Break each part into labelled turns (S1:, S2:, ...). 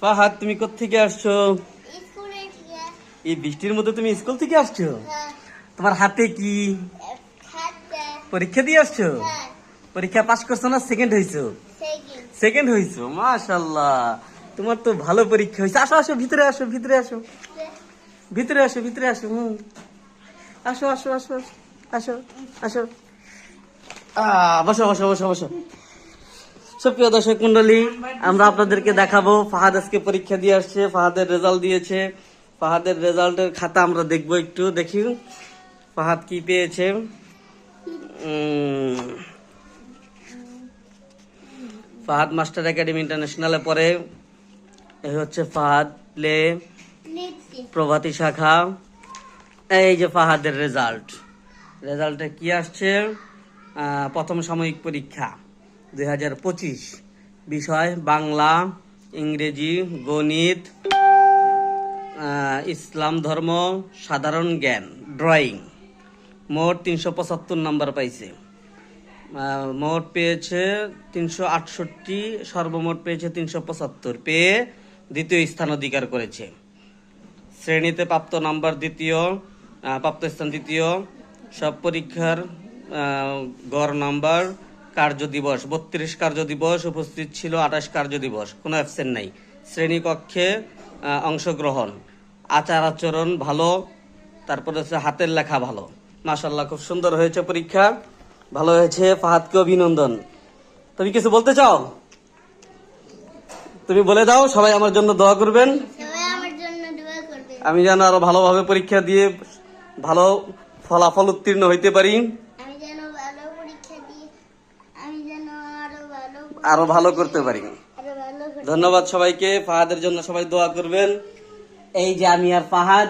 S1: ফাহাদ, তুমি কোত্থেকে আসছো?
S2: স্কুলে গিয়ে
S1: এই বৃষ্টির মধ্যে তুমি স্কুল থেকে আসছো?
S2: হ্যাঁ
S1: তোমার হাতে কি?
S2: খাতা
S1: পরীক্ষা দিয়ে আসছো?
S2: হ্যাঁ
S1: পরীক্ষা পাস করছো না সেকেন্ড হয়েছো?
S2: সেকেন্ড
S1: সেকেন্ড হয়েছো, মাশাআল্লাহ। তোমার তো ভালো পরীক্ষা হয়েছে। আসো আসো, ভিতরে আসো, ভিতরে আসো, ভিতরে আসো, ভিতরে আসো। আসো আসো আসো আসো আসো আসো। বসো বসো বসো বসো। সুপ্রিয় দর্শক মন্ডলী, আমরা আপনাদেরকে দেখাবো ফাহাদ আজকে পরীক্ষা দিয়ে আসছে। ফাহাদের রেজাল্ট দিয়েছে। ফাহাদের রেজাল্টের খাতা আমরা দেখবো, একটু দেখি ফাহাদ কি পেয়েছে। ফাহাদ মাস্টার একাডেমি ইন্টারন্যাশনালে পড়ে। এই হচ্ছে ফাহাদ প্লে
S2: নিচে
S1: প্রভাতী শাখা। এই যে ফাহাদের রেজাল্ট। রেজাল্টে কি আসছে? প্রথম সাময়িক পরীক্ষা 2025, বিষয় বাংলা, ইংরেজি, গণিত, ইসলাম ধর্ম, সাধারণ জ্ঞান, ড্রয়িং। মোট 375 নাম্বার পাইছে। মোট পেয়েছে 368, সর্বমোট পেয়েছে 375, পেয়ে দ্বিতীয় স্থান অধিকার করেছে। শ্রেণীতে প্রাপ্ত নাম্বার দ্বিতীয়, প্রাপ্ত স্থান দ্বিতীয়। সব পরীক্ষার গড় নাম্বার। কার্য দিবস 32 কার্য দিবস, উপস্থিত ছিল 28 কার্য দিবস, কোনো অ্যাবসেন্ট নাই। শ্রেণীকক্ষে অংশগ্রহণ, আচার আচরণ ভালো, তারপরে হচ্ছে হাতের লেখা ভালো। মাশাআল্লাহ, খুব সুন্দর হয়েছে পরীক্ষা, ভালো হয়েছে। ফাহাদকে অভিনন্দন। তুমি কিছু বলতে চাও? তুমি বলে দাও, সবাই আমার জন্য দোয়া করবেন।
S2: সবাই আমার জন্য দোয়া করবে।
S1: আমি যেন আরো ভালোভাবে পরীক্ষা দিয়ে ভালো ফলাফল উত্তীর্ণ হইতে পারি,
S2: আমি যেন ভালো পরীক্ষা দিই, আমি যেন
S1: আরো ভালো করতে পারি।
S2: আরো ভালো করতে
S1: ধন্যবাদ সবাইকে। ফাহাদের জন্য সবাই দোয়া করবেন। এই যে আমি আর ফাহাদ,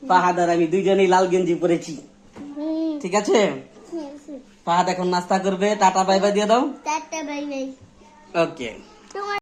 S1: ফাহাদ আর আমি দুইজনেই লাল গেঞ্জি পরেছি, ঠিক আছে? ফাহাদ এখন নাস্তা করবে। টাটা বাই বাই দিয়ে দাও।
S2: Tata bye bye.
S1: ওকে।
S2: তোমার